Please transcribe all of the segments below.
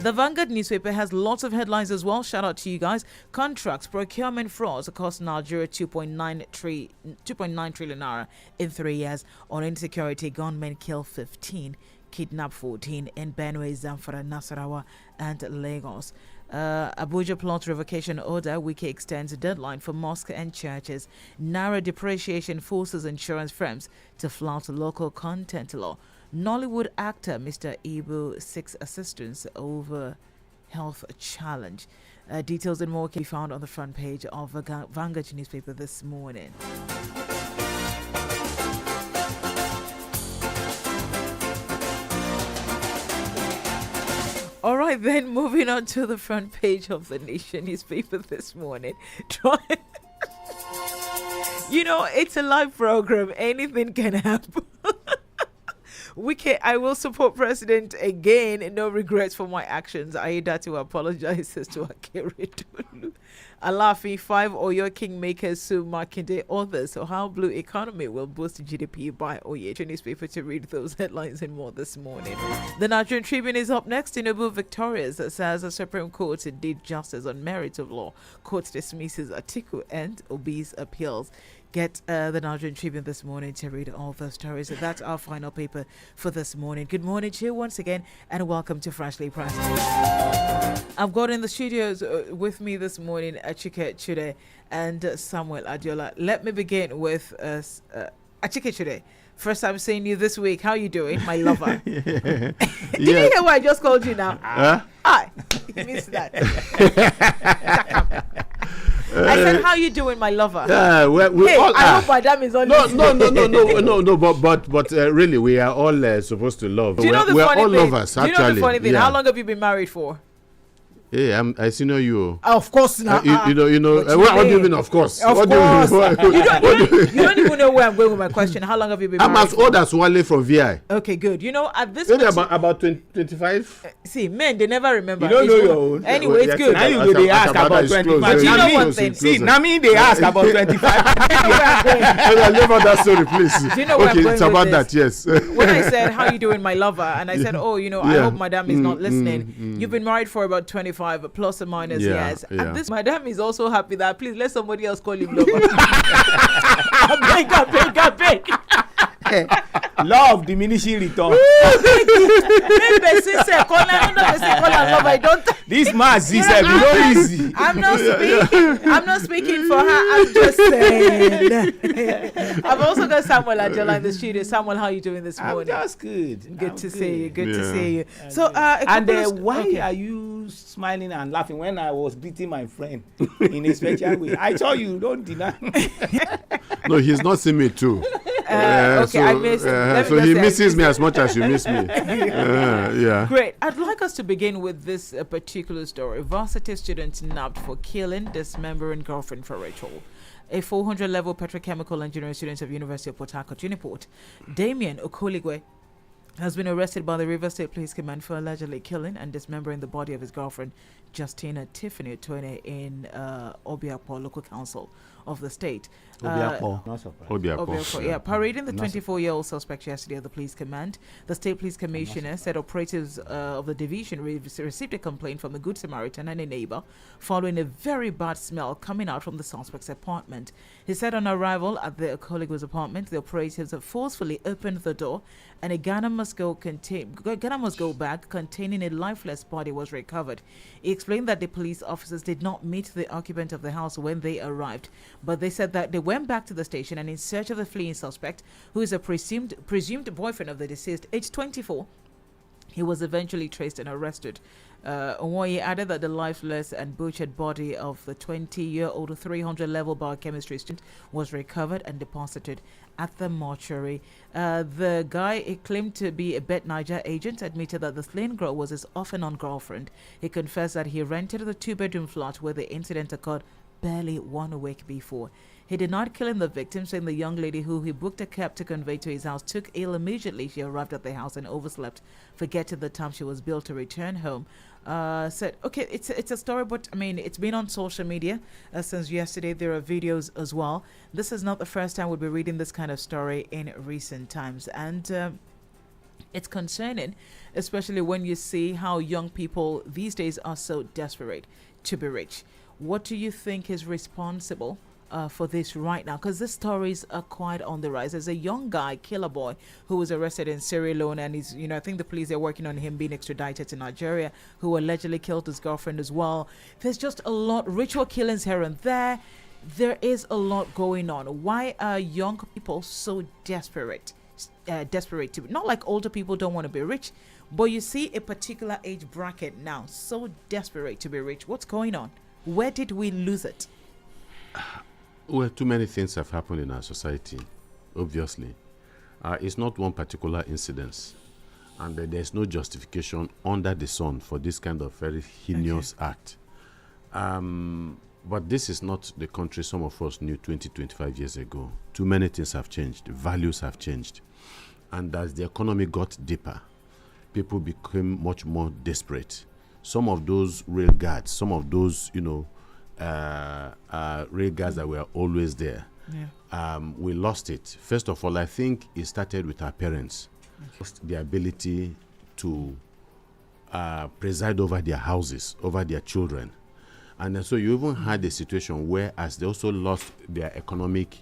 The Vanguard newspaper has lots of headlines as well. Shout out to you guys. Contracts, procurement frauds cost Nigeria 2.9 trillion naira in 3 years. On insecurity, gunmen kill 15, kidnap 14 in Benue, Zamfara, Nasarawa, and Lagos. Abuja plot revocation order. Wiki extends deadline for mosques and churches. Naira depreciation forces insurance firms to flout local content law. Nollywood actor Mr. Ibu seeks assistance over health challenge. Details and more can be found on the front page of the Vanguard newspaper this morning. All right, then moving on to the front page of the Nation newspaper this morning. You know, it's a live program. Anything can happen. I will support President again. No regrets for my actions. Aida apologizes to Akeredolu. Alafi, 5 Oyo Kingmakers sue Makinde others. So how blue economy will boost GDP by Oye. Newspaper to read those headlines and more this morning. The Nigerian Tribune is up next. Tinubu victorious says the Supreme Court did justice on merit of law. Court dismisses Atiku and Obi's appeals. Get the Nigerian Tribune this morning to read all those stories. That's our final paper for this morning. Good morning to you once again, and welcome to Freshly Pressed. I've got in the studios with me this morning Achike Chude and Samuel Adiola. Let me begin with Achike Chude. First time seeing you this week. How are you doing, my lover? Did you hear what I just called you now? Hi. You missed that. I said, "How you doing, my lover?" Yeah, we hey, all I are. hope Madam is on. No. But really, we are all supposed to love. Do you know the we're funny all thing? lovers. Do you know the funny thing? Yeah. How long have you been married for? Hey, I see you. Of course not. You know. What do you mean? Of course. Of what course. Do you mean? You don't even know where I'm going with my question. How long have you been married? I'm as old as Wale from VI. Okay, good. You know, at this Maybe about 25. See, men, they never remember. You don't know your own. Anyway, it's good. Now you go, they ask about 25. Do you know one thing? See, now me, they ask about 25. I love that story, please. Do you know where I'm going it's about with that, yes. When I said, "How you doing, my lover?" and I said, "Oh, you know, I hope Madam is not listening." You've been married for about 25 plus or minus years. And this Madam is also happy that please let somebody else call him lover. I beg. Law of diminishing return. This mass is very easy. I'm not speaking for her. I'm just saying. I've also got Samuel Adiola in the studio. Samuel, how are you doing this morning? I'm just good. Good to see you. Good to see you. So, why are you smiling and laughing when I was greeting my friend in a special way? I saw you. Don't deny. No, he's not seeing me too. Okay, I missed. So he misses me as much as you miss me. Yeah. Great. I'd like us to begin with this particular story. Varsity students nabbed for killing, dismembering girlfriend for ritual. A 400-level petrochemical engineering student of University of Port Harcourt, Uniport, Damien Okoligwe, has been arrested by the River State Police Command for allegedly killing and dismembering the body of his girlfriend, Justina Tiffany Otwene, in Obiapo Local Council of the state. Obiapo. Not Obiapo. Yeah, parading the 24-year-old suspect yesterday at the police command. The state police commissioner said operatives of the division received a complaint from a Good Samaritan and a neighbor following a very bad smell coming out from the suspect's apartment. He said on arrival at the Okoligwe's apartment, the operatives have forcefully opened the door and a Ghana must go bag containing a lifeless body was recovered. He explained that the police officers did not meet the occupant of the house when they arrived, but they said that they went back to the station and in search of the fleeing suspect, who is a presumed boyfriend of the deceased, aged 24. He was eventually traced and arrested. Onwoye added that the lifeless and butchered body of the 20-year-old 300-level biochemistry student was recovered and deposited at the mortuary. The guy claimed to be a Bet Niger agent admitted that the slain girl was his off-and-on girlfriend. He confessed that he rented the 2-bedroom flat where the incident occurred barely 1 week before. He denied killing the victim, saying the young lady who he booked a cab to convey to his house took ill immediately she arrived at the house and overslept, forgetting the time she was billed to return home. Said, okay, it's a story, but I mean, it's been on social media since yesterday. There are videos as well. This is not the first time we'll be reading this kind of story in recent times. And It's concerning, especially when you see how young people these days are so desperate to be rich. What do you think is responsible for this right now? Because these stories are quite on the rise. There's a young guy, Killer Boy, who was arrested in Sierra Leone, and he's, I think the police are working on him being extradited to Nigeria, who allegedly killed his girlfriend as well. There's just a lot, ritual killings here and there. There is a lot going on. Why are young people so desperate? Desperate to be, not like older people don't want to be rich, but you see a particular age bracket now so desperate to be rich. What's going on? Where did we lose it? Well, too many things have happened in our society, obviously. It's not one particular incident, and there's no justification under the sun for this kind of very heinous act. But this is not the country some of us knew 20, 25 years ago. Too many things have changed. Values have changed. And as the economy got deeper, people became much more desperate. Some of those rail guards, some of those, rail guards that were always there, we lost it. First of all, I think it started with our parents. Lost the ability to preside over their houses, over their children. And then so you even had a situation where as they also lost their economic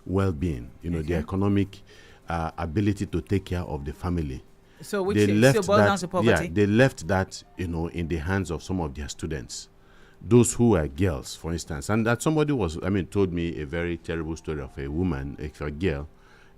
well-being, their economic ability to take care of the family. So which still boils down to poverty? Yeah, they left that, in the hands of some of their students. Those who are girls, for instance. And that somebody told me a very terrible story of a woman, a girl,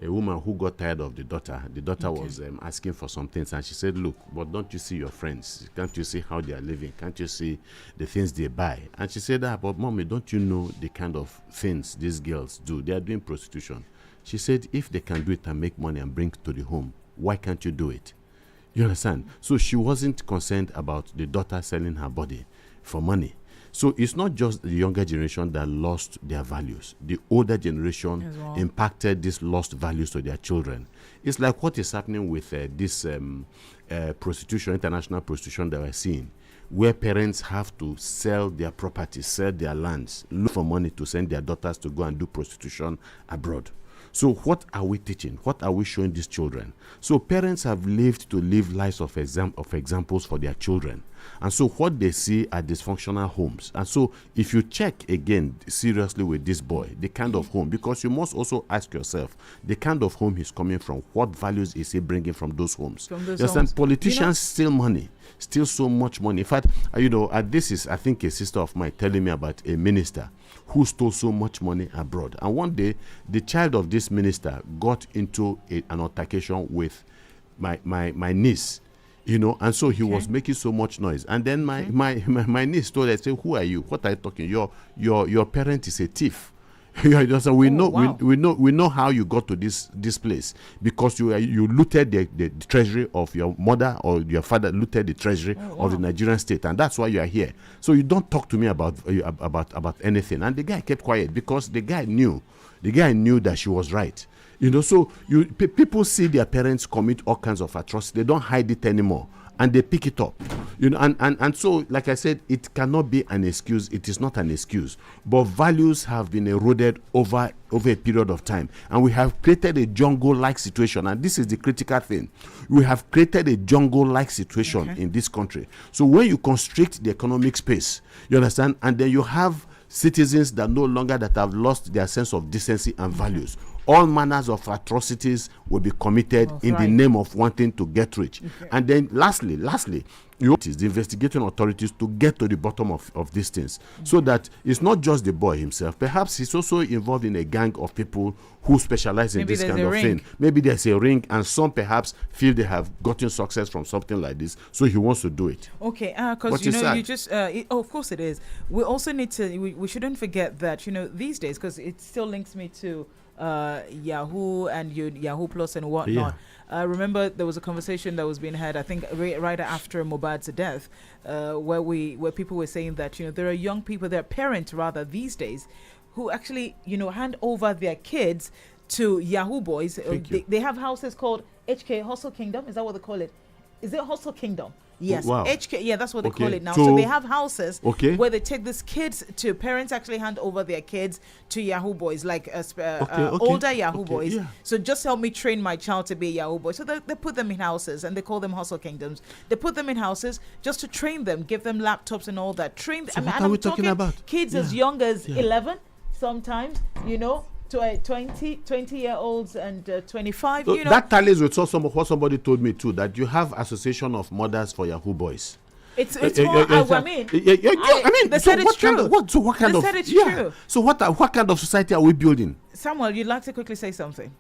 a woman who got tired of the daughter. The daughter was asking for some things, and she said, look, but don't you see your friends? Can't you see how they are living? Can't you see the things they buy? And she said, but mommy, don't you know the kind of things these girls do? They are doing prostitution. She said, if they can do it and make money and bring it to the home, why can't you do it? You understand? So she wasn't concerned about the daughter selling her body for money. So it's not just the younger generation that lost their values. The older generation impacted these lost values to their children. It's like what is happening with this prostitution, international prostitution that we're seeing, where parents have to sell their property, sell their lands, look for money to send their daughters to go and do prostitution abroad. So what are we teaching? What are we showing these children? So parents have lived to live lives of examples for their children. And so what they see are dysfunctional homes. And so if you check again seriously with this boy, the kind of home, because you must also ask yourself, the kind of home he's coming from, what values is he bringing from those homes? Politicians steal money, steal so much money. In fact, this is, I think, a sister of mine telling me about a minister who stole so much money abroad. And one day, the child of this minister got into an altercation with my niece, and so he was making so much noise. And then my niece told her, say, who are you? What are you talking? Your parent is a thief. So we know how you got to this place, because you looted the treasury of your mother, or your father looted the treasury of the Nigerian state, and that's why you are here. So you don't talk to me about anything. And the guy kept quiet because the guy knew that she was right. So people see their parents commit all kinds of atrocities. They don't hide it anymore, and they pick it up. And so, like I said, it cannot be an excuse. It is not an excuse. But values have been eroded over a period of time. And we have created a jungle-like situation. And this is the critical thing. We have created a jungle-like situation in this country. So when you constrict the economic space, you understand, and then you have citizens that have lost their sense of decency and values, all manners of atrocities will be committed in the name of wanting to get rich. And then lastly, it is the investigating authorities to get to the bottom of these things, so that it's not just the boy himself. Perhaps he's also involved in a gang of people who specialize in this kind of thing. Maybe there's a ring, and some perhaps feel they have gotten success from something like this, so he wants to do it. Okay, because you just of course it is. We also need to we shouldn't forget that these days, because it still links me to Yahoo and Yahoo Plus and whatnot. Remember, there was a conversation that was being had, I think, right after Mohbad's death, where people were saying that there are young people, there are parents rather these days, who actually hand over their kids to Yahoo boys. They have houses called HK Hustle Kingdom. Is that what they call it? Is it Hustle Kingdom? Yes, Wow. HK. Yeah, that's what they Okay. call it now. So- So they have houses Okay. where they take these kids to parents actually hand over their kids to Yahoo boys, like Okay. older Yahoo Okay, boys. yeah. So just help me train my child to be a Yahoo boy. So they put them in houses and they call them hustle kingdoms. They put them in houses just to train them, give them laptops and all that. Train. So what and are I'm we talking about? Kids Yeah. as young as Yeah. 11, sometimes, to 20-year-olds and 25. So that tallies with what somebody told me too, that you have Association of Mothers for Yahoo Boys. It's more. I mean, they so said it's what kind true. of what kind They of said it's true. So what kind of society are we building? Samuel, you'd like to quickly say something?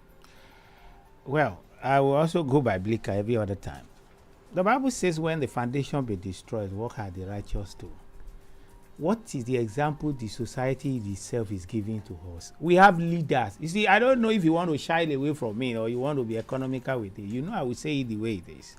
Well, I will also go by Blicker every other time. The Bible says, when the foundation be destroyed, what are the righteous do? What is the example the society itself is giving to us? We have leaders. You see, I don't know if you want to shy away from me or you want to be economical with it. I would say it the way it is.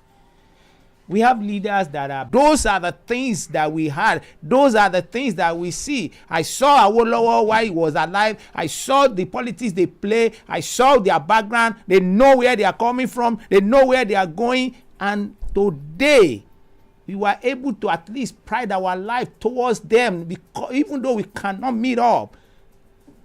We have leaders those are the things that we had. Those are the things that we see. I saw Awolowo while he was alive. I saw the politics they play. I saw their background. They know where they are coming from. They know where they are going. And today, we were able to at least pride our life towards them, because even though we cannot meet up.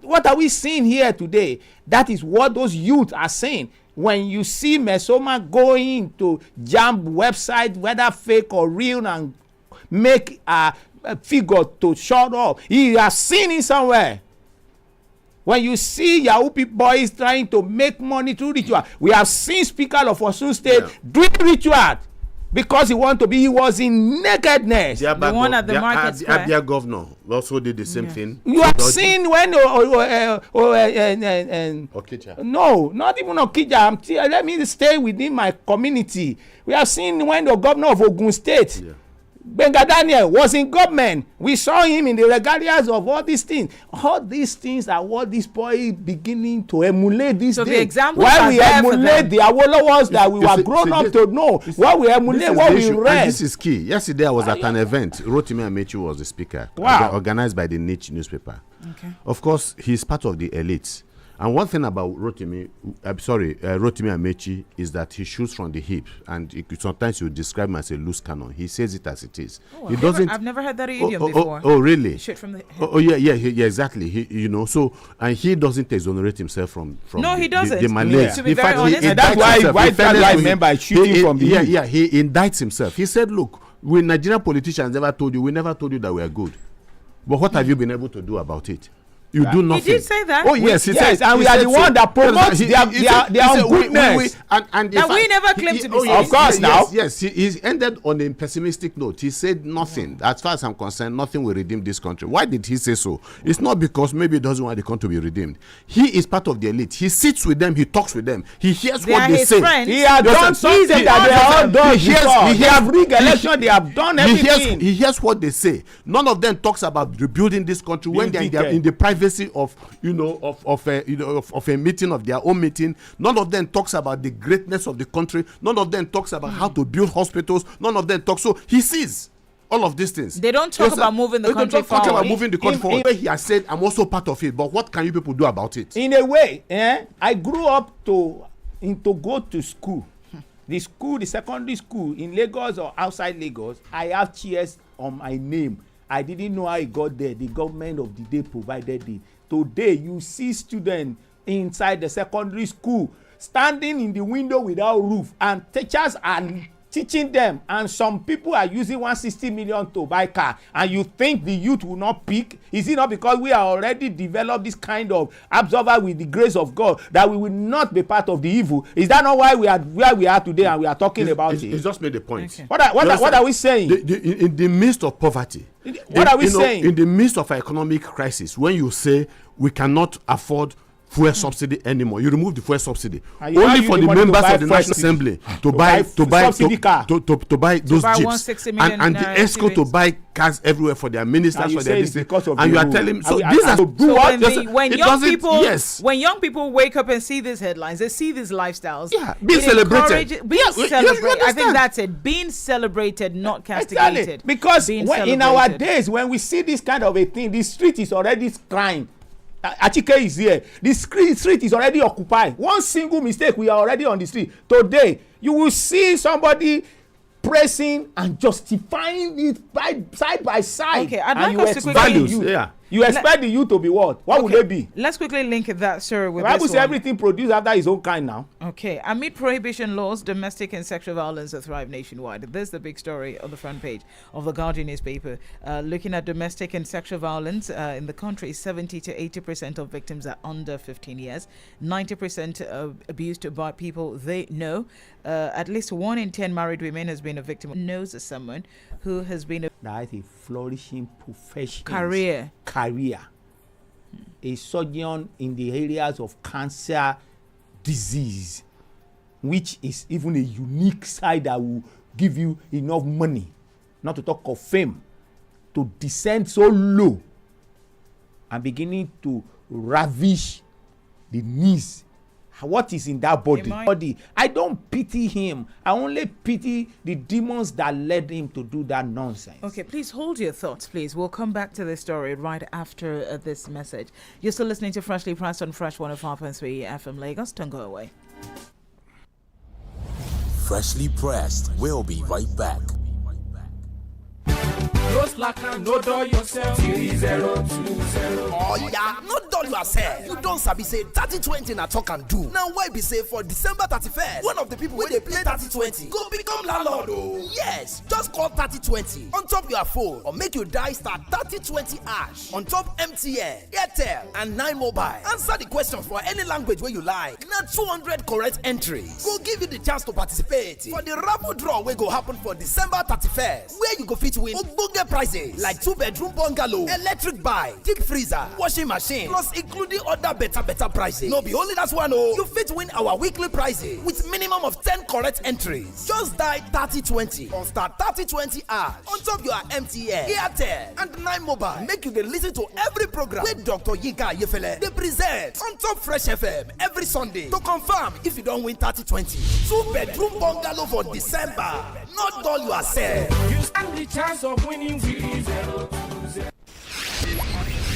What are we seeing here today? That is what those youth are saying. When you see Mesoma going to jump website, whether fake or real, and make a figure to shut up, you have seen it somewhere. When you see Yahoo boys trying to make money through ritual, we have seen Speaker of Osun State doing ritual because he was in nakedness. The one at the market square. Abia governor also did the same thing. You have seen when Okija. no, not even Okija. Let me stay within my community. We have seen when the governor of Ogun State, Benga Daniel, was in government. We saw him in the regalias of all these things. All these things are what this boy beginning to emulate these days. The examples while we are there for emulate the Awolowos that we were grown up to know, while we emulate what we read. And this is key. Yesterday I was at an event. Rotimi Amechi was the speaker. Wow. Organized by the Niche newspaper. Okay. Of course, he's part of the elites. And one thing about Rotimi Amechi is that he shoots from the hip, and sometimes you describe him as a loose cannon. He says it as it is. He doesn't. I've never heard that idiom before. Oh, really? Shoot from the hip. Yeah, exactly. So, and he doesn't exonerate himself from. No, he doesn't. The Malays. To be In very fact, honest. he And that's why himself. white In fairness life to him, member shooting from the hip. he indicts himself. He said, "Look, we Nigerian politicians never told you. We never told you that we are good. But what have you been able to do about it? You do nothing." He did say that. Oh yes, he Yes, said, and we he are said the so. one that promotes He their said, goodness. and That we never claimed to be yes, Of course, yes, now. Yes, he ended on a pessimistic note. He said nothing. As far as I'm concerned, nothing will redeem this country. Why did he say so? It's not because maybe he doesn't want the country to be redeemed. He is part of the elite. He sits with them. He talks with them. He hears They what are they his say. friends. He has Yes, done sir. something that they are all done before. They have rigged election. They have done everything. He hears what they say. None of them talks about rebuilding this country when they're in the privacy of a meeting, of their own meeting. None of them talks about the greatness of the country. None of them talks about how to build hospitals. None of them talks. So he sees all of these things. They don't talk about moving the country They don't talk about forward. moving the country forward. He has said, I'm also part of it. But what can you people do about it? In a way, I grew up to go to school. The secondary school in Lagos or outside Lagos, I have chairs on my name. I didn't know how I got there. The government of the day provided it. Today, you see students inside the secondary school standing in the window without roof, and teachers are teaching them, and some people are using 160 million to buy car, and you think the youth will not pick? Is it not because we are already developed this kind of absorber with the grace of God that we will not be part of the evil? Is that not why we are where we are today and we are talking about it? It's just made a point. Okay. What are we saying? In the midst of poverty, What are we saying? In the midst of an economic crisis, when you say we cannot afford fuel subsidy anymore, you remove the fuel subsidy only for the members of the National Assembly to buy those buy jeeps 160 million and the ESCO to SUVs. buy cars everywhere for their ministers, And you for their say it's district. because of And the you are rule. telling so I- these I- are so So when young yes. people wake up and see these headlines, they see these lifestyles. Yeah, being it celebrated. encourages- Being Yes, we celebrated. I understand. think that's it. Being celebrated, not castigated. Exactly. Because Being in our celebrated. days, when we see this kind of a thing, the street is already crying. Achike is here. The street is already occupied. One single mistake, we are already on the street. Today, you will see somebody praising and justifying it side by side. Okay, I'd and like us to quickly values, yeah. You expect the youth to be what? What would they be? Let's quickly link that, sir, with The Bible this says one. everything produced after his own kind now. Okay, amid prohibition laws, domestic and sexual violence thrive nationwide. There's the big story on the front page of the Guardian newspaper. Looking at domestic and sexual violence in the country, 70 to 80% of victims are under 15 years. 90% abused by people they know. At least 1 in 10 married women has been a victim, knows someone who has been a That is a flourishing profession. career. A surgeon in the areas of cancer disease, which is even a unique side that will give you enough money, not to talk of fame, to descend so low and beginning to ravish the knees. What is in that body? I don't pity him. I only pity the demons that led him to do that nonsense. Okay, please hold your thoughts, please. We'll come back to this story right after this message. You're still listening to Freshly Pressed on Fresh 105.3 FM Lagos. Don't go away. Freshly Pressed. We'll be right back. No slack and no dull yourself. 3020. Oh yeah, no dull yourself. You don't sabi say 3020 na talk and do. Now why be say for December 31st, one of the people wey dey play 3020 go become landlord oh. Yes, just call 3020 on top your phone or make you die star 3020 hash on top MTN, Airtel and 9 Mobile. Answer the question for any language wey you like. Na 200 correct entries go give you the chance to participate for the raffle draw wey go happen for December 31st, where you go fit win ogbonge prizes like 2-bedroom bungalow, electric bike, deep freezer, washing machine, plus including other better prizes. No be only that one oh, you fit win our weekly prizes with minimum of 10 correct entries. Just die 3020 or star 3020 hash on top your MTN, Airtel and 9 Mobile. Make you dey listen to every program wey Dr. Yinka Ayefele dey present on top Fresh FM every Sunday to confirm if you don win 3020. 2-bedroom bungalow for December. Not dull yourself. You stand the chance of winning 3020.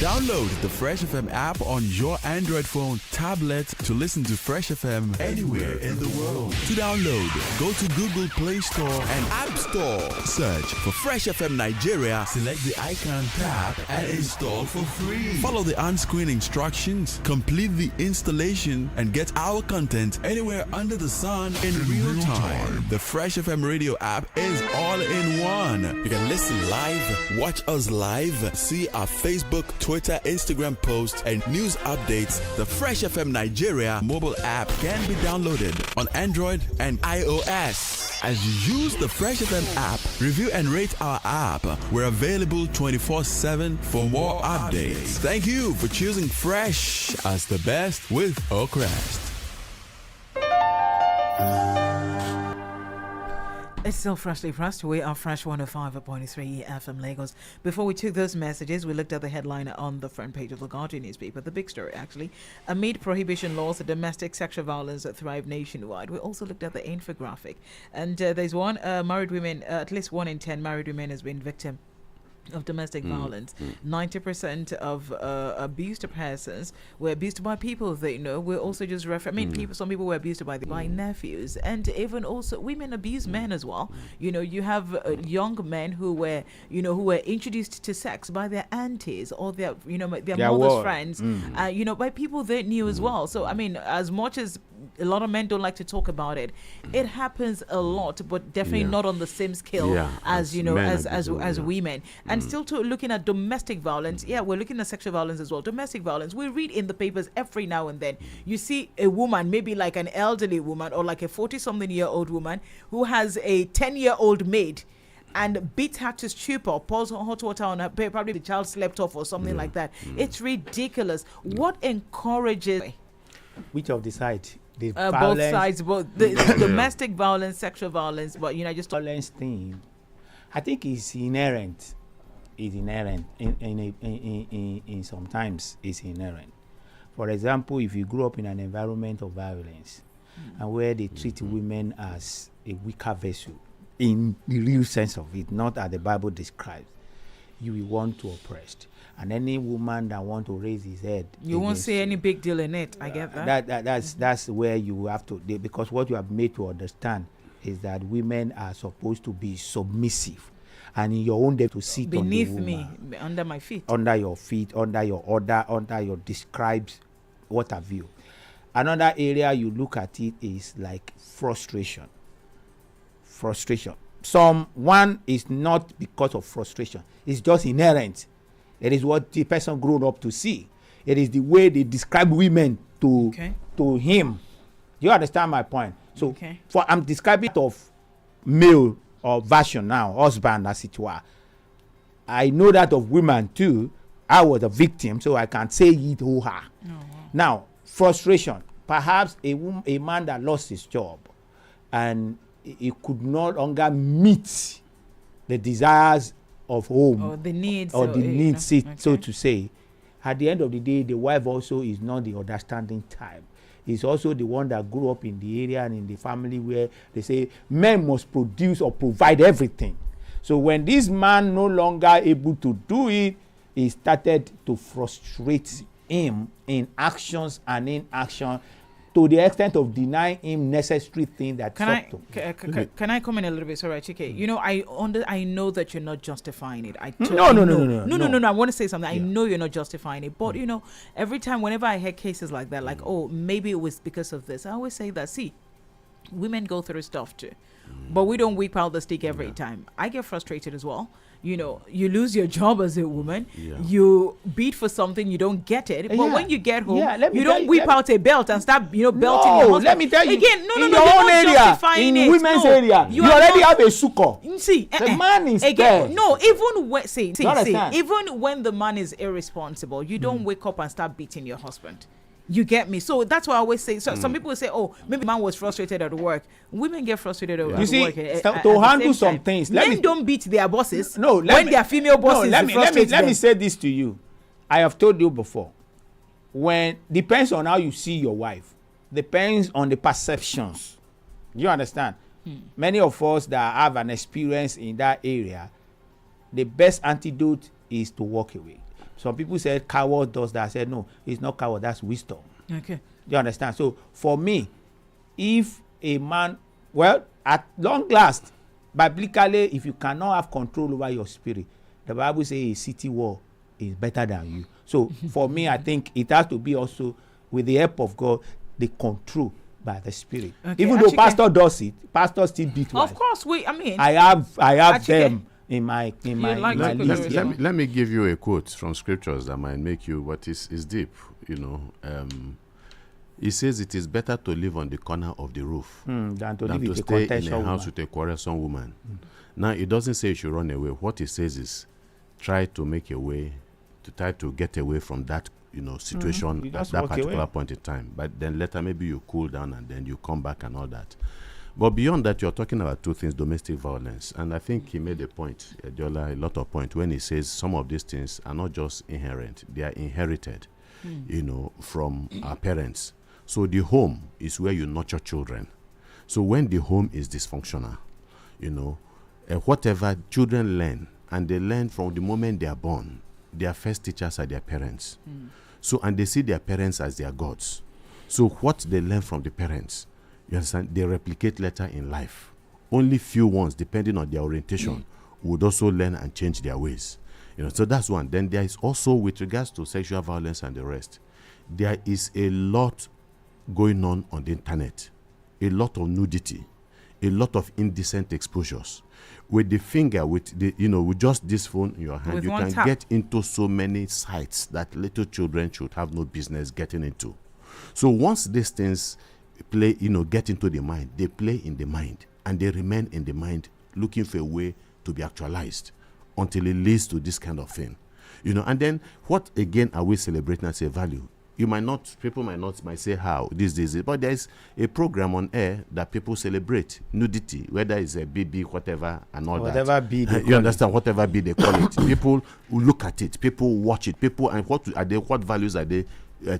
Download the Fresh FM app on your Android phone, tablet to listen to Fresh FM anywhere in the world. To download, go to Google Play Store and App Store. Search for Fresh FM Nigeria, select the icon, tap, and install for free. Follow the on-screen instructions, complete the installation, and get our content anywhere under the sun in real time. The Fresh FM radio app is all in one. You can listen live, watch us live, see our Facebook, Twitter, Instagram posts, and news updates. The Fresh FM Nigeria mobile app can be downloaded on Android and iOS. As you use the Fresh FM app, review and rate our app. We're available 24/7 for more updates. Thank you for choosing Fresh as the best with Oakrest. It's still Freshly Pressed. We are Fresh 105.3 FM Lagos. Before we took those messages, we looked at the headline on the front page of the Guardian newspaper, the big story actually. Amid prohibition laws, the domestic sexual violence that thrive nationwide. We also looked at the infographic. And there's one, married women, at least 1 in 10 married women has been victim of domestic violence. 90% of abused persons were abused by people they know. We're also just people, some people were abused by nephews, and even also women abuse men as well. You know, you have young men who were introduced to sex by their aunties or their mother's friends, by people they knew as well. So I mean, as much as a lot of men don't like to talk about it, it happens a lot, but definitely not on the same scale as women. And still looking at domestic violence, we're looking at sexual violence as well. Domestic violence, we read in the papers every now and then. You see a woman, maybe like an elderly woman or like a 40-something-year-old woman who has a 10-year-old maid and beat her to stupor, pours hot water on her, probably the child slept off or something like that. It's ridiculous. What encourages... Which of the sides? The both sides, both the domestic violence, sexual violence, but just violence thing, I think is inherent. Is inherent in sometimes is inherent. For example, if you grew up in an environment of violence and where they treat women as a weaker vessel, in the real sense of it, not as the Bible describes, you will want to oppress. And any woman that want to raise his head, you won't see any big deal in it. I get that. That's where you have to, because what you have made to understand is that women are supposed to be submissive, and in your own day to sit beneath on the woman, me, under my feet. under your feet, under your order, under your describes, what have you. Another area you look at it is like frustration. One is not because of frustration, it's just inherent. It is what the person grown up to see. It is the way they describe women to him. You understand my point? So for I'm describing it of male or version now, husband as it were. I know that of women too. I was a victim, so I can say it who her. Now, frustration. Perhaps a man that lost his job and he could no longer meet the desires of home or the needs, so to say. At the end of the day, the wife also is not the understanding type. It's also the one that grew up in the area and in the family where they say men must produce or provide everything. So when this man no longer able to do it, he started to frustrate him in actions and inaction, to the extent of denying him necessary things that can I comment a little bit? Sorry, Chike. You know, I know that you're not justifying it. No. I want to say something. Yeah. I know you're not justifying it, but you know, every time, whenever I hear cases like that, like, oh, maybe it was because of this, I always say that, see, women go through stuff too, but we don't whip out the stick every time. I get frustrated as well. You know, you lose your job as a woman, you beat for something, you don't get it, but when you get home, you don't whip out a belt and start, you know, belting your husband. Let me tell you, again, in your own area, in women's area, you already have a sukkah. See, the man is again, there. no, even when even when the man is irresponsible, you don't wake up and start beating your husband. You get me? So that's why I always say, so some people say, oh, maybe man was frustrated at work. Women get frustrated at work. You see, to handle some things. Men don't beat their bosses when their female bosses frustrate them. Let me say this to you. I have told you before. Depends on how you see your wife. Depends on the perceptions. You understand? Many of us that have an experience in that area, the best antidote is to walk away. Some people said coward does that. I said, no, it's not coward, that's wisdom. Okay. You understand? So for me, if a man, well, at long last, biblically, if you cannot have control over your spirit, the Bible says a city wall is better than you. So for me, I think it has to be also, with the help of God, the control by the spirit. Okay. Even though pastor does it, pastor still beat wife. Of course, I have them in my list. Let me give you a quote from scriptures that might make you what is deep. You know, it says it is better to live on the corner of the roof than to stay in a house with a quarrelsome woman. Now, it doesn't say you should run away. What it says is try to make a way, to try to get away from that, you know, situation at that particular point in time. But then later maybe you cool down and then you come back and all that. But beyond that, you're talking about two things: domestic violence. And I think he made a point, Diola, a lot of point, when he says some of these things are not just inherent, they are inherited, you know, from our parents. So the home is where you nurture children. So when the home is dysfunctional, you know, whatever children learn, and they learn from the moment they are born, their first teachers are their parents. So, and they see their parents as their gods. So what they learn from the parents, you understand, they replicate later in life. Only few ones, depending on their orientation, would also learn and change their ways. You know, so that's one. Then there is also, with regards to sexual violence and the rest, there is a lot going on the internet, a lot of nudity, a lot of indecent exposures. With the finger, with just this phone in your hand, you can get into so many sites that little children should have no business getting into. So once these things get into the mind, they play in the mind, and they remain in the mind, looking for a way to be actualized until it leads to this kind of thing. You know, and then what again are we celebrating as a value? People might say how this is it, but there's a program on air that people celebrate nudity, whether it's a BB, whatever, and all whatever that. You understand? Whatever be they call it. People look at it, people watch it, and what values are they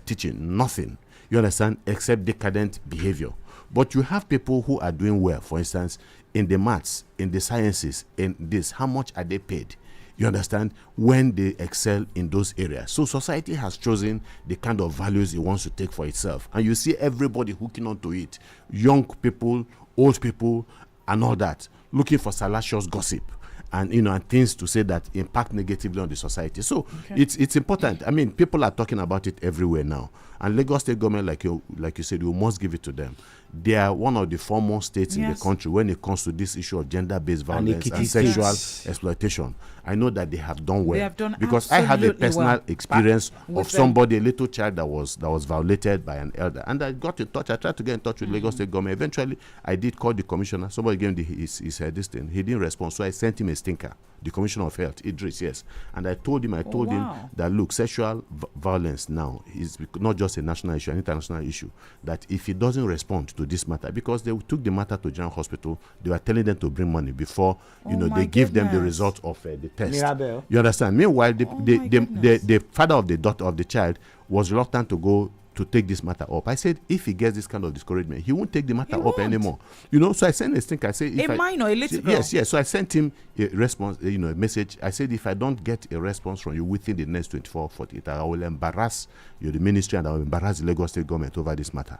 teaching? Nothing. You understand? Except decadent behavior. But you have people who are doing well, for instance, in the maths, in the sciences, in this. How much are they paid? You understand? When they excel in those areas. So society has chosen the kind of values it wants to take for itself. And you see everybody hooking onto it. Young people, old people, and all that, looking for salacious gossip and and things to say that impact negatively on the society. So it's important. I mean, people are talking about it everywhere now. And Lagos State government, like you said, you must give it to them. They are one of the foremost states in the country when it comes to this issue of gender-based violence and sexual exploitation. I know that they have done well. They have done because I have a personal experience with of somebody, a little child that was violated by an elder, and I got in touch. I tried to get in touch with Lagos State government. Eventually, I did call the commissioner. Somebody gave him his this thing. He didn't respond, so I sent him a stinker. The commissioner of health, Idris, yes, and I told him that look, sexual violence now is not just a national issue, an international issue. That if he doesn't respond to this matter, because they took the matter to General Hospital, they were telling them to bring money before they give them the result of the test. Mirabel. You understand? Meanwhile, the father of the daughter of the child was reluctant to go to take this matter up. I said, if he gets this kind of discouragement, he won't take the matter up anymore. So I sent a stink. I said, a little girl. Yes. So I sent him a response, a message. I said, if I don't get a response from you within the next 24, 48 hours, I will embarrass the ministry and I will embarrass the Lagos State government over this matter.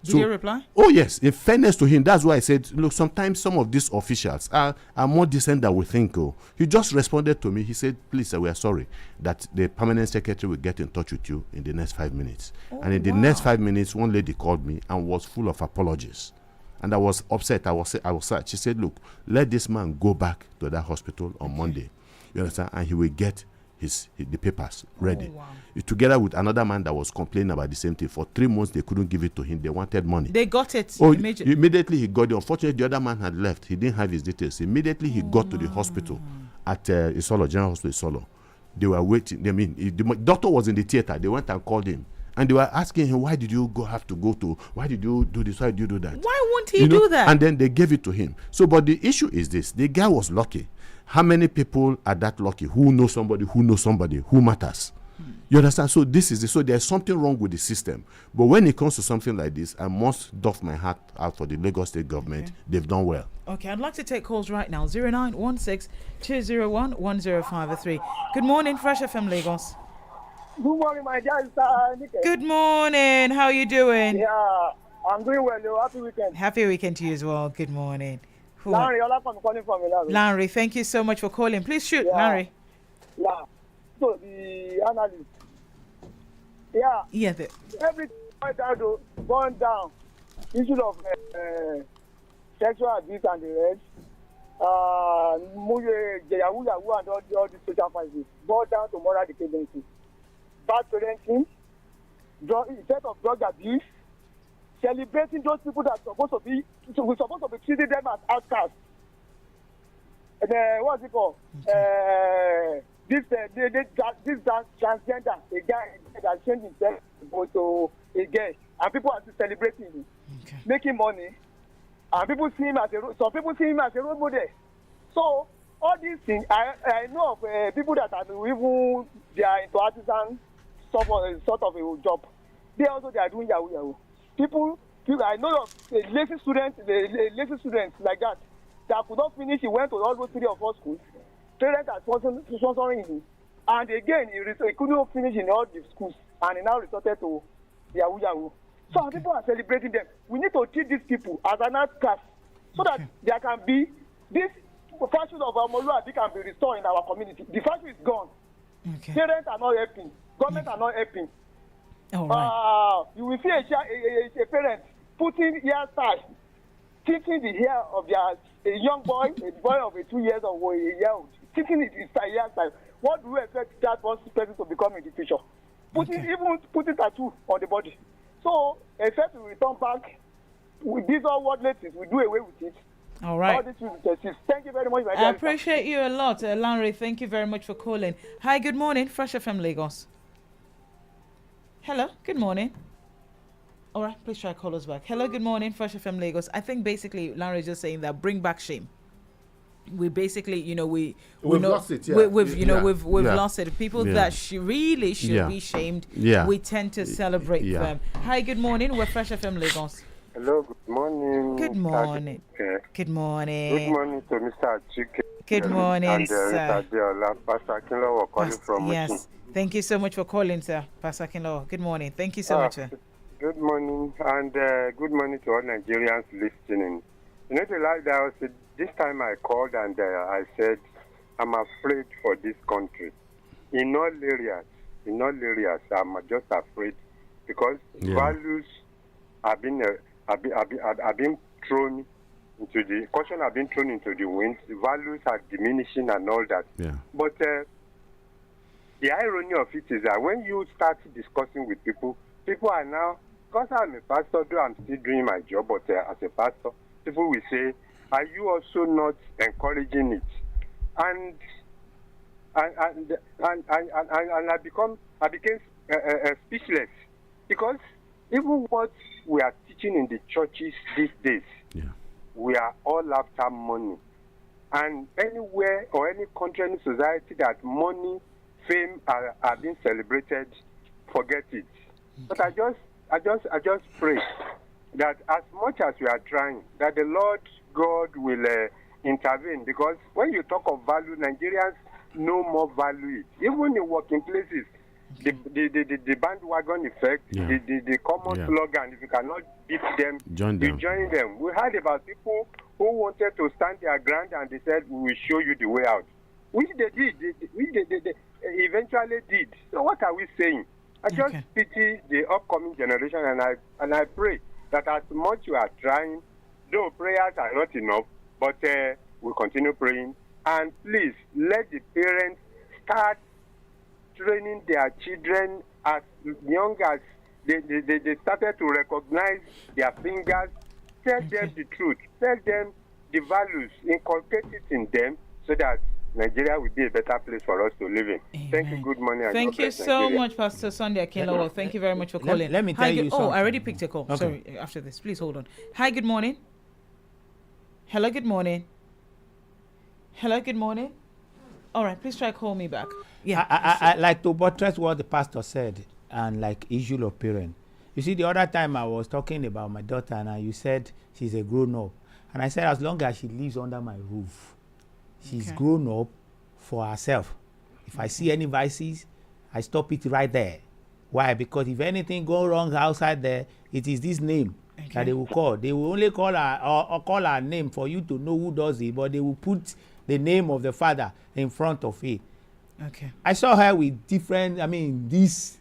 Did you reply? Oh, yes. In fairness to him, that's why I said, look, sometimes some of these officials are more decent than we think. He just responded to me. He said, please, sir, we are sorry that the permanent secretary will get in touch with you in the next 5 minutes. And in the next 5 minutes, one lady called me and was full of apologies. And I was upset. I was sad. She said, look, let this man go back to that hospital on Monday. You understand? And he will get the papers ready. Together with another man that was complaining about the same thing. For 3 months, they couldn't give it to him. They wanted money. They got it immediately he got it. Unfortunately, the other man had left. He didn't have his details. Immediately he got to the hospital at Isolo, General Hospital Isolo. They were waiting. I mean, the doctor was in the theater. They went and called him. And they were asking him, why did you why did you do this? Why did you do that? Why won't he do that? And then they gave it to him. So, but the issue is this. The guy was lucky. How many people are that lucky? Who knows somebody who matters? You understand? So there's something wrong with the system. But when it comes to something like this, I must doff my hat out for the Lagos State government. Okay. They've done well. Okay, I'd like to take calls right now. 0916-201-1053. Good morning, Fresh FM Lagos. Good morning, my dear sister. Good morning. How are you doing? Yeah, I'm doing well. Happy weekend. Happy weekend to you as well. Good morning. Larry, I'm calling from Larry. Larry, thank you so much for calling. Please shoot, Larry. Yeah. So the analyst. Yeah. Everything gone down. Issue of sexual abuse and the rest. Yahoo and all the social vices. Boiled down to moral dependency. Bad parenting. Effect of drug abuse. Celebrating those people that we're supposed to be treating them as outcasts. And what's it called? This transgender, a guy that changed himself to a girl, and people are still celebrating him, making money, and people see him as some people see him as a role model. So all these things, I know of people that are even they are into artisan sort of a job. They are doing yahoo. People, I know of lazy students like that could not finish. He went to all those 3 or 4 schools. Parents are sponsoring him, and again he couldn't finish in all the schools, and he now resorted to yahoo. So people are celebrating them. We need to treat these people as an outcast, so that there can be this fashion of Omoluabi can be restored in our community. The fashion is gone. Parents are not helping. Government are not helping. All right. You will see a parent putting hairstyle, fixing the hair of a young boy, a boy of 2 years or a year old, fixing his hairstyle. What do you expect that person to become in the future? Putting tattoo on the body. So, except we return back with these all worldly things, we do away with it. All right. All this thank you very much. I appreciate you a lot, Larry. Thank you very much for calling. Hi, good morning, Fresh FM Lagos. Hello, good morning. All right, please try to call us back. Hello, good morning, Fresh FM Lagos. I think basically Larry is just saying that bring back shame. We basically, we've lost it. Yeah. We've lost it. People that really should be shamed. Yeah. We tend to celebrate them. Hi, good morning. We're Fresh FM Lagos. Hello, good morning. Good morning. Good morning. Good morning to Mr. Chike. Good morning, sir. Mr. Pastor Akinlaw calling from Yes. Thank you so much for calling, sir. Pastor Akinlaw. Good morning. Thank you so much, sir. Good morning, and good morning to all Nigerians listening. You know, this time I called and I said, I'm afraid for this country. In all areas, I'm just afraid because values have been thrown into the caution have been thrown into the wind. The values are diminishing and all that. Yeah. But the irony of it is that when you start discussing with people are now, because I'm a pastor, though I'm still doing my job, but as a pastor, people will say, are you also not encouraging it? And I became speechless because even what we are teaching in the churches these days, we are all after money. And anywhere or any country, any society that money, fame are being celebrated, forget it. But I just pray that as much as we are trying, that the Lord God will intervene, because when you talk of value, Nigerians no more value it. Even in working places, the bandwagon effect, the common slogan, if you cannot beat them, you join them. We heard about people who wanted to stand their ground and they said, we will show you the way out. Which they did. They eventually did. So what are we saying? I just pity the upcoming generation, and I pray that as much you are trying, though prayers are not enough, but we'll continue praying. And please, let the parents start training their children as young as they started to recognize their fingers. Tell them the truth. Tell them the values. Inculcate it in them so that Nigeria will be a better place for us to live in. Amen. Thank you. Good morning. And thank you so much, Pastor Sunday Akinlawo. Thank you very much for calling. Let me tell you something. Oh, I already picked a call. Okay. Sorry, after this. Please hold on. Hi, good morning. Hello, good morning. Hello, good morning. All right, please try call me back. Yeah. I like to buttress what the pastor said and like issue of parent. You see, the other time I was talking about my daughter and you said she's a grown-up. And I said as long as she lives under my roof, she's grown up for herself. If I see any vices, I stop it right there. Why? Because if anything go wrong outside there, it is this name that they will call. They will only call her or call her name for you to know who does it, but they will put the name of the father in front of it. Okay. I saw her with different, this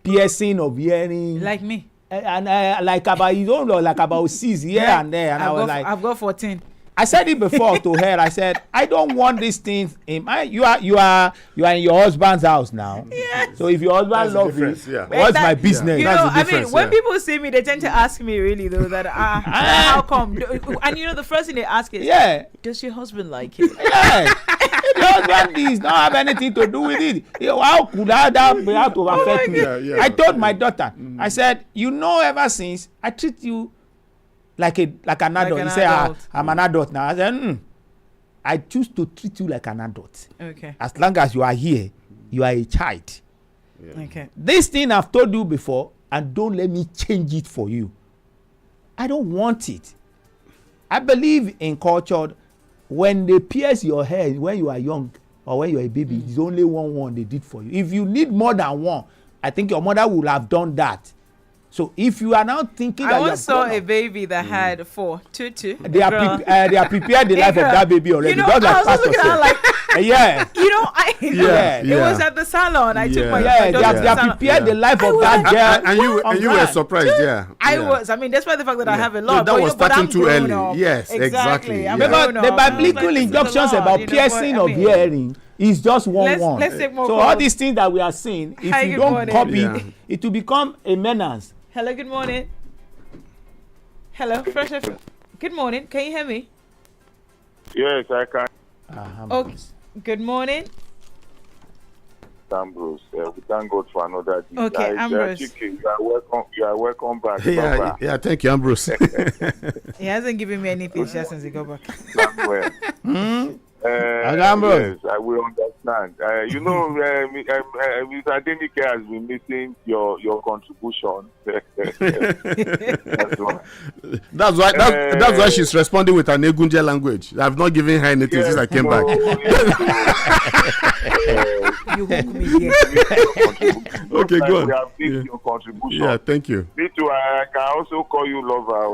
piercing of hearing. Like me. And like about, you don't know, like about 6 here and there. And I've got 14. I said it before to her. I said, I don't want these things in my. You are in your husband's house now. Yes. So if your husband loves you, what's my business? You know, when people see me, they tend to ask me really though that how come? And you know, the first thing they ask is, does your husband like it? Yeah. If your husband does not have anything to do with it, how could that have to affect me? I told my daughter, I said, ever since I treat you like an adult. He said, I'm an adult now. I said, I choose to treat you like an adult. Okay. As long as you are here, you are a child. Yeah. Okay. This thing I've told you before, and don't let me change it for you. I don't want it. I believe in culture. When they pierce your hair when you are young or when you are a baby, it's only one they did for you. If you need more than one, I think your mother would have done that. So if you are now thinking I once saw a baby that had 4, 2. They are prepared the life of that baby already. You know, I was looking at like, it was at the salon. I took my daughter to the salon. They are prepared the life of that girl. And you were surprised, I was. despite the fact that I have a lot. That was starting too early. Yes, exactly. Because the biblical injunctions about piercing of hearing is just one. Let's take more so calls. All these things that we are seeing, if you don't copy, it will become a menace. Hello, good morning. Hello, Fresh FM. Good morning. Can you hear me? Yes, I can. Okay. Good morning. Ambrose, we thank God for another day. Okay, Ambrose. You are welcome back. Yeah, thank you, Ambrose. He hasn't given me anything since he got back. Yes, I will understand. Mr. Adenike has been missing your contribution. That's why she's responding with an Egunje language. I've not given her anything since I came back. You hook me here. Okay, go on. We have made your contribution. Yeah, thank you. Me too. I can also call you lover.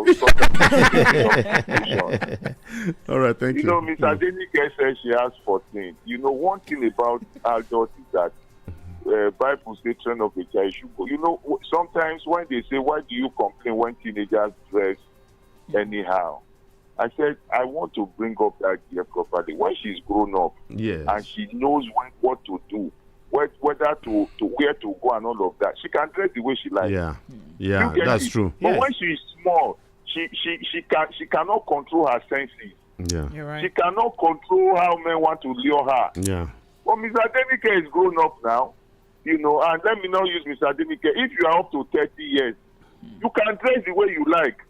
All right, thank you. You know, Miss Adenike says she has 14. You know, one thing about adults is that Bible says train up a child should go. You know, sometimes when they say, why do you complain when teenagers dress anyhow? I said, I want to bring up that girl properly. When she's grown up and she knows what to do, whether to where to go and all of that, she can dress the way she likes. Yeah, that's true. But when she's small, she cannot control her senses. Yeah, you're right. She cannot control how men want to lure her. Yeah. But Mr. Adenike is grown up now, you know, and let me not use Mr. Adenike. If you are up to 30 years, you can dress the way you like.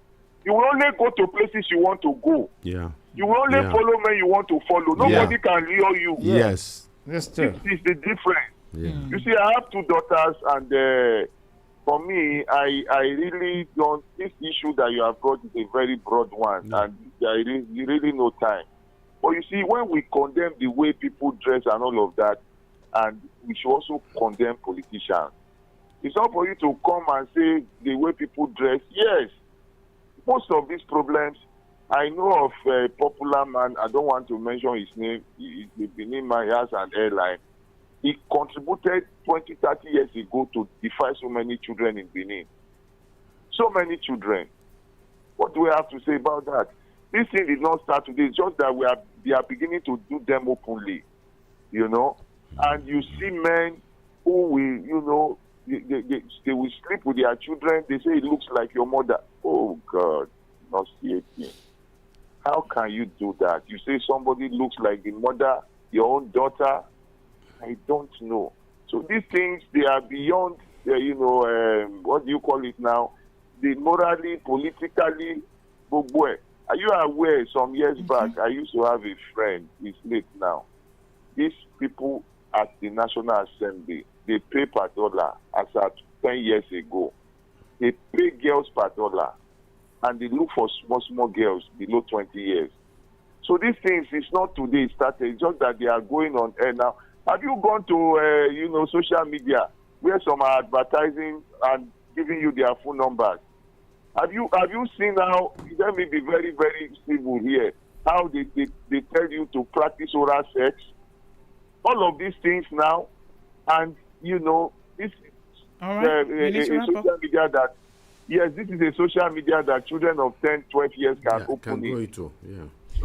You will only go to places you want to go. Yeah. You will only follow men you want to follow. Nobody can lure you. Yes. That's true. This is the difference. Yeah. You see, I have 2 daughters, and for me, I really don't. This issue that you have brought is a very broad one, and there is really no time. But you see, when we condemn the way people dress and all of that, and we should also condemn politicians. It's not for you to come and say the way people dress. Yes, most of these problems, I know of a popular man, I don't want to mention his name, he's the Benin man, he has an airline. He contributed 20, 30 years ago to defy so many children in Benin. So many children. What do we have to say about that? This thing did not start today. It's just that they are beginning to do them openly, you know. And you see men who will, you know, they will sleep with their children. They say it looks like your mother. Oh, God, not see it. How can you do that? You say somebody looks like the mother, your own daughter. I don't know. So these things, they are beyond, you know, what do you call it now? The morally, politically, boy. Are you aware, some years back, I used to have a friend, he's late now. These people at the National Assembly, they pay per dollar as at 10 years ago. They pay girls per dollar, and they look for small girls below 20 years. So these things, it's not today it started, it's just that they are going on air now. Have you gone to, you know, social media where some are advertising and giving you their phone numbers? Have you seen how, let me be very, very civil here, how they tell you to practice oral sex? All of these things now, and, you know, this is a social media that, yes, this is a social media that children of 10, 12 years can open it. So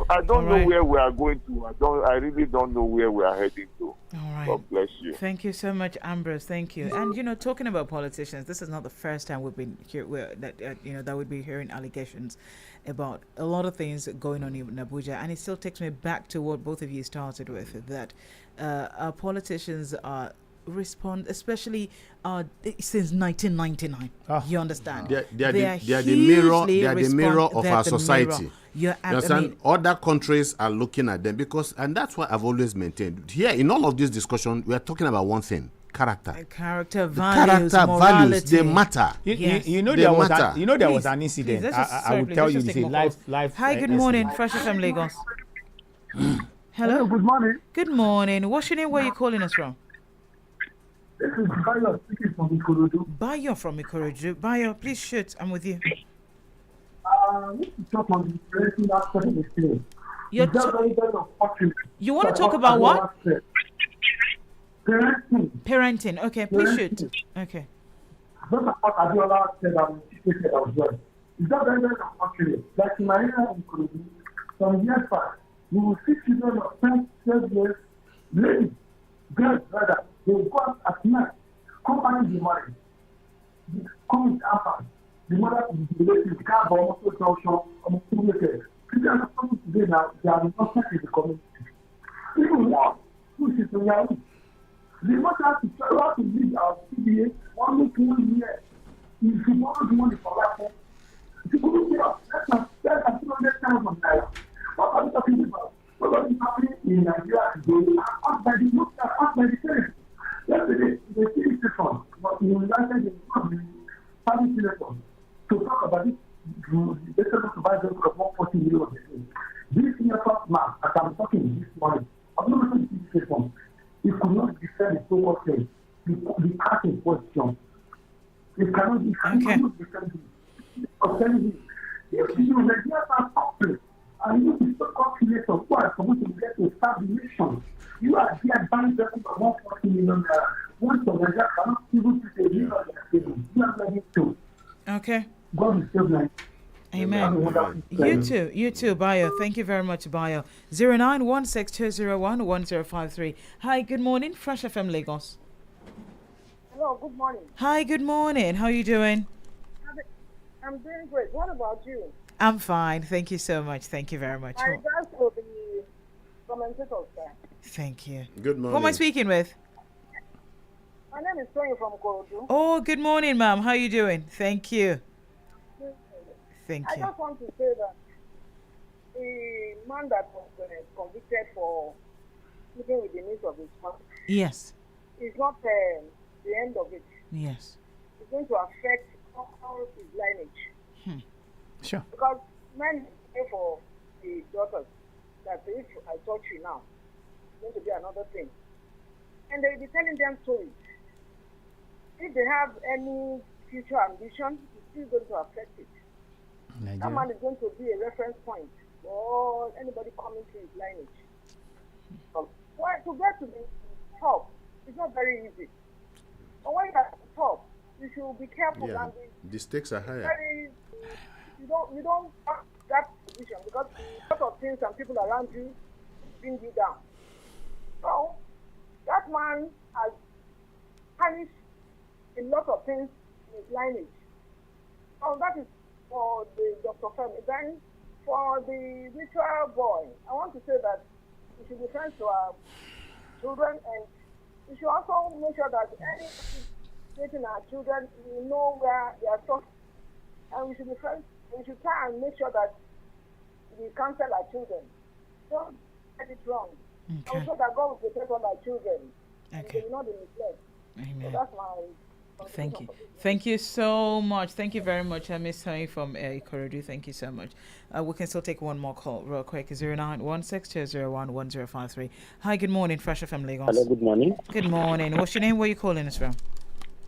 I don't know where we are going to. I really don't know where we are heading to. All right. God bless you. Thank you so much, Ambrose. Thank you. And, you know, talking about politicians, this is not the first time we've been here that we'd be hearing allegations about a lot of things going on in Abuja. And it still takes me back to what both of you started with, that our politicians respond, especially since 1999. You understand? They are the mirror of our society. You understand? Other countries are looking at them and that's what I've always maintained. Here, in all of this discussion, we are talking about one thing: character. Character values, values, they matter. You know, there was an incident. I will tell you, this is live. Hi, good morning, Fresh from Lagos. Hello, good morning. Good morning. What's your name? Where are you calling us from? This is Bayo speaking from Ikorodu. Bayo from Ikorodu. Bayo, please shoot. I'm with you. I need to talk on the parenting aspect of the thing. You want to talk about what? Parenting. Parenting. Okay, please shoot. Okay. That's what Adiola said and said as well. It's not very unfortunate. Like in my area in Ikorodu, some years back, we will see children of 10, 12 years, ladies, girls, rather, they will go out at night, accompany the mother, come with Alpha. The mother is related to car, but also social, almost 2 years. People are talking today now, they are not in the community. Even one, who is in Yahoo. The mother has to try out to lead our CBA 1 year. If you want to money for that, if you couldn't get up, that's 200,000 naira. What are you talking about? What is happening in Nigeria today? Asked by the parents. Yesterday, the city station, but in United States, having senator to talk about this, they said to buy them for 140 million. This senior man, as I'm talking this morning, I've never seen this station. he could not defend his own case. The case in question. He cannot defend him. If you Nigerians are complex, and you be so confident of who are supposed to get to serve the nation, you are there buying them for 140 million naira. Once the Nigeria cannot even put a million on their table, you are ready to. Okay. God is still like. Amen. You too, Bayo. Thank you very much, Bayo. 0916-201-1053. Hi, good morning, Fresh FM Lagos. Hello, good morning. Hi, good morning. How are you doing? I'm doing great. What about you? I'm fine. Thank you so much. Thank you very much. My regards to the commentators there. Thank you. Good morning. Who am I speaking with? My name is Tony from Korodu. Oh, good morning, ma'am. How are you doing? Thank you. Thank I you. just want to say that the man that was convicted for living with the needs of his family Yes. is not the end of it. Yes. It's going to affect all his lineage. Sure. Because men pay for the daughters that if I touch you now, it's going to be another thing. And they'll be telling them stories. If they have any future ambition, it's still going to affect it. That man is going to be a reference point for anybody coming to his lineage. So, to get to the top, it's not very easy. But when you're at the top, you should be careful. Yeah, and the stakes are higher. you don't have that position because a lot of things and people around you bring you down. So that man has punished a lot of things in his lineage. So that is for the Dr. Femi. Then for the ritual boy, I want to say that we should be friends to our children, and we should also make sure that any dating our children, we know where they are talking, and we should be friends. We should try and make sure that we counsel our children. Don't get it wrong. Okay. I'm sure that God will protect all our children. Okay. And they will not be misled. Amen. So that's my. Thank you. Thank you so much. Thank you very much. I miss Tony from Ikorodu. Thank you so much. We can still take one more call real quick. 0916-201-1053. Hi, good morning, Fresh FM Lagos. Hello, good morning. Good morning. What's your name? Where are you calling us from?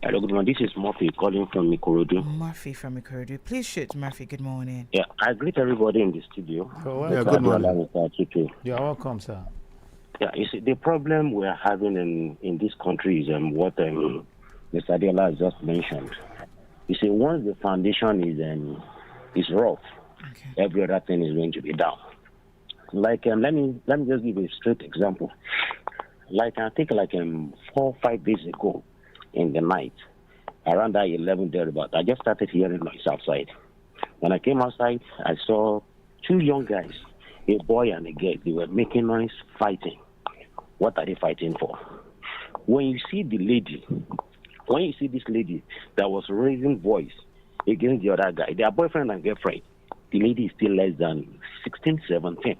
Hello, good morning. This is Murphy calling from Ikorodu. Murphy from Ikorodu. Please shoot, Murphy. Good morning. Yeah, I greet everybody in the studio. Yeah, good morning. You're welcome, sir. Yeah, you see, the problem we are having in this country is what Mr. Adiola has just mentioned. You see, once the foundation is rough, every other thing is going to be down. Like, let me just give a straight example. Like, I think 4 or 5 days ago in the night, around that 11 thereabout, I just started hearing noise outside. When I came outside, I saw 2 young guys, a boy and a girl. They were making noise, fighting. What are they fighting for? When you see this lady that was raising voice against the other guy, their boyfriend and girlfriend, the lady is still less than 16, 17.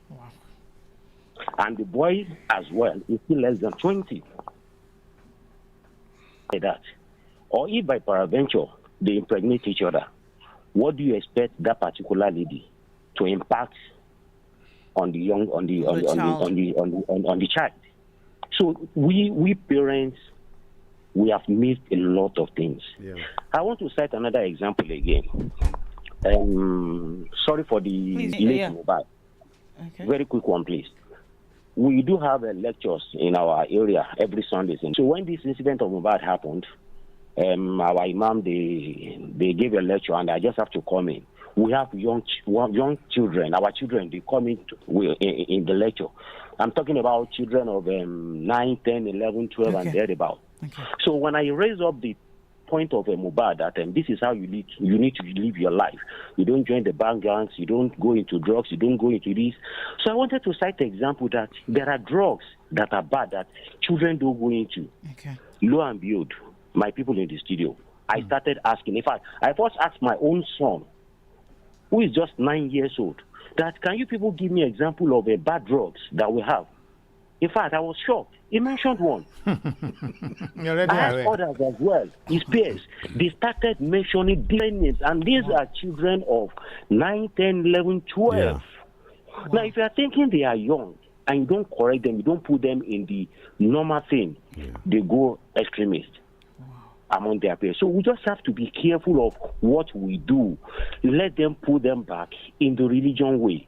Wow. And the boy as well is still less than 20. Like that. Or if by peradventure they impregnate each other, what do you expect that particular lady to impact on the young, on the child? So we parents, we have missed a lot of things. Yeah. I want to cite another example again. Sorry for the late mobile. Okay. Very quick one, please. We do have lectures in our area every Sunday. So when this incident of Mubad happened, our imam, they gave a lecture, and I just have to come in. We have young children. Our children, they come in the lecture. I'm talking about children of 9, 10, 11, 12, and thereabout. Okay. So when I raise up the point of Mubad that this is how you need to live your life. You don't join the band gangs, you don't go into drugs, you don't go into this. So I wanted to cite an example that there are drugs that are bad that children don't go into. Okay. Lo and behold, my people in the studio, I started asking. In fact, I first asked my own son, who is just 9 years old, that can you people give me an example of bad drugs that we have? In fact, I was shocked. He mentioned one. I asked others as well, his peers. They started mentioning different names, and these are children of 9, 10, 11, 12. Yeah. Now, if you are thinking they are young, and you don't correct them, you don't put them in the normal thing, they go extremist among their peers. So we just have to be careful of what we do. Let them put them back in the religion way.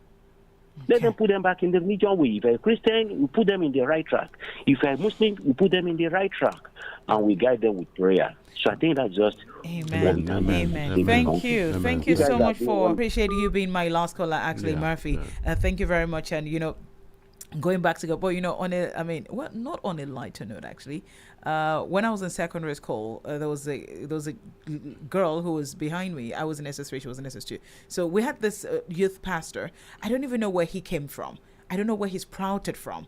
Let them put them back in the religion way. If you're a Christian, we put them in the right track. If you're a Muslim, we put them in the right track, and we guide them with prayer. So I think that's just Amen. Amen. Thank you. Amen. Thank you so much for appreciate you being my last caller, actually, Murphy. Thank you very much. And going back to but not on a lighter note, actually. When I was in secondary school, there was a girl who was behind me. I was in SS3, she was in SS2. So we had this youth pastor. I don't even know where he came from. I don't know where he's sprouted from,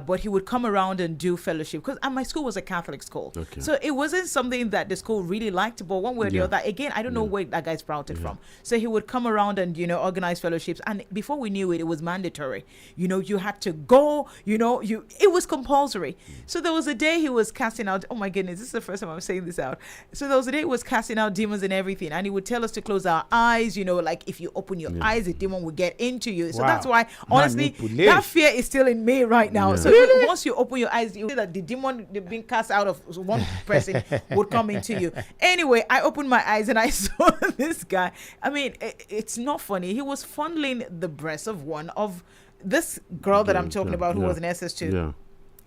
but he would come around and do fellowship because my school was a Catholic school. Okay. So it wasn't something that the school really liked, but one way or the other, again, I don't know where that guy sprouted from. So he would come around and, organize fellowships. And before we knew it, it was mandatory. You had to go, it was compulsory. So there was a day he was casting out, oh my goodness, this is the first time I'm saying this out. So there was a day he was casting out demons and everything. And he would tell us to close our eyes, like if you open your eyes, the demon will get into you. So that's why, honestly, that fear is still in me right now. So once you open your eyes, you see that the demon being cast out of one person would come into you. Anyway, I opened my eyes and I saw this guy. I mean, it's not funny. He was fondling the breast of one of this girl that I'm talking about who was an SS2. Yeah.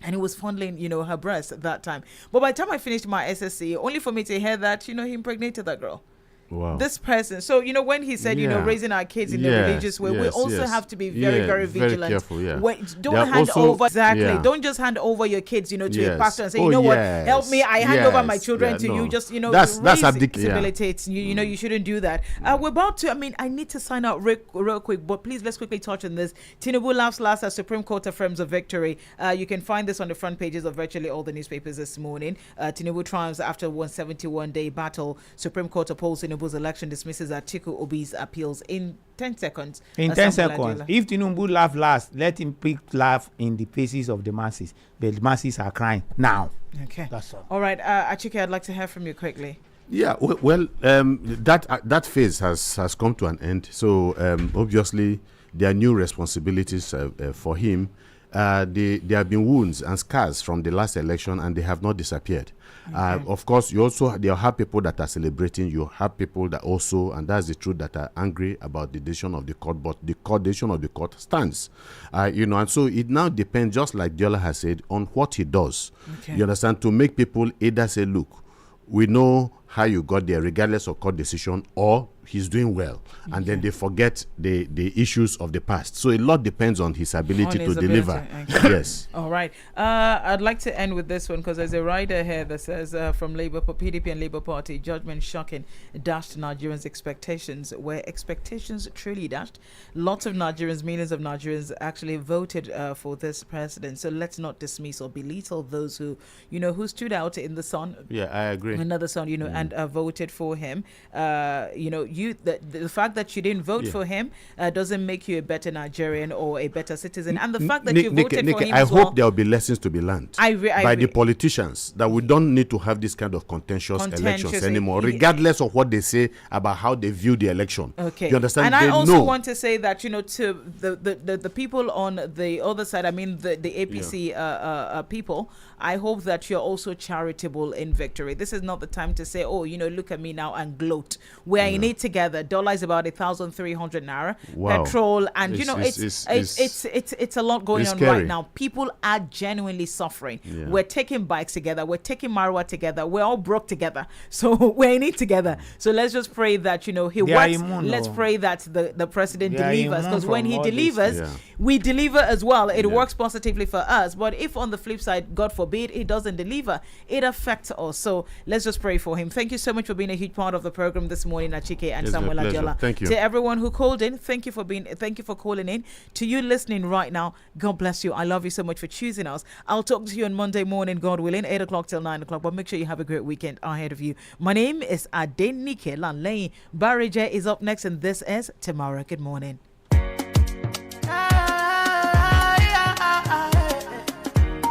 And he was fondling, her breast at that time. But by the time I finished my SSC, only for me to hear that, he impregnated that girl. Wow. This person. So, when he said, raising our kids in the religious way, we also have to be very, very vigilant. Very careful, don't hand over. Exactly. Don't just hand over your kids, to a pastor and say, what, help me. I hand over my children to you. Just, that's abdicate. You shouldn't do that. We're about to, I need to sign out real quick, but please, let's quickly touch on this. Tinubu laughs last as Supreme Court affirms a victory. You can find this on the front pages of virtually all the newspapers this morning. Tinubu triumphs after 171-day battle. Supreme Court upholds Tinubu's election, dismisses Atiku Obi's appeals in 10 seconds. In 10 seconds. If Tinubu laugh last, let him laugh in the faces of the masses. The masses are crying now. Okay. That's all. All right. Achike, I'd like to hear from you quickly. Yeah, that phase has come to an end. So obviously there are new responsibilities for him. There have been wounds and scars from the last election, and they have not disappeared. Okay. Of course, there have people that are celebrating. You have people that also, and that's the truth, that are angry about the decision of the court. But the decision of the court stands, and so it now depends, just like Diola has said, on what he does. Okay. You understand, to make people either say, "Look, we know how you got there, regardless of court decision," or he's doing well, and then they forget the issues of the past. So a lot depends on his ability to deliver. Yes. All right. I'd like to end with this one because there's a rider here that says from PDP and Labour Party, judgment shocking, dashed Nigerians' expectations. Were expectations truly dashed? Lots of Nigerians, millions of Nigerians actually voted for this president. So let's not dismiss or belittle those who stood out in the sun. Yeah, I agree. Another sun, and voted for him. The fact that you didn't vote for him doesn't make you a better Nigerian or a better citizen. And the fact that you voted for him I hope there will be lessons to be learned by the politicians, that we don't need to have this kind of contentious elections anymore, regardless of what they say about how they view the election. Okay. You understand? And I also want to say that, to the people on the other side, the APC people, I hope that you're also charitable in victory. This is not the time to say, look at me now and gloat. We're in it together. Dollar is about 1,300 naira. Wow. Petrol, and it's a lot going on right now. People are genuinely suffering. Yeah. We're taking bikes together. We're taking Marwa together. We're all broke together. So we're in it together. So let's just pray that he works. Let's pray that the president delivers, because when he delivers, we deliver as well. It works positively for us. But if on the flip side, God forbid, it doesn't deliver, it affects us. So let's just pray for him. Thank you so much for being a huge part of the program this morning, Achike and Samuel Adiola. Thank you. To everyone who called in, thank you for calling in. To you listening right now, God bless you. I love you so much for choosing us. I'll talk to you on Monday morning, God willing, 8 o'clock till 9 o'clock. But make sure you have a great weekend ahead of you. My name is Adenike Lanley. Barry J is up next, and this is Tomorrow. Good morning.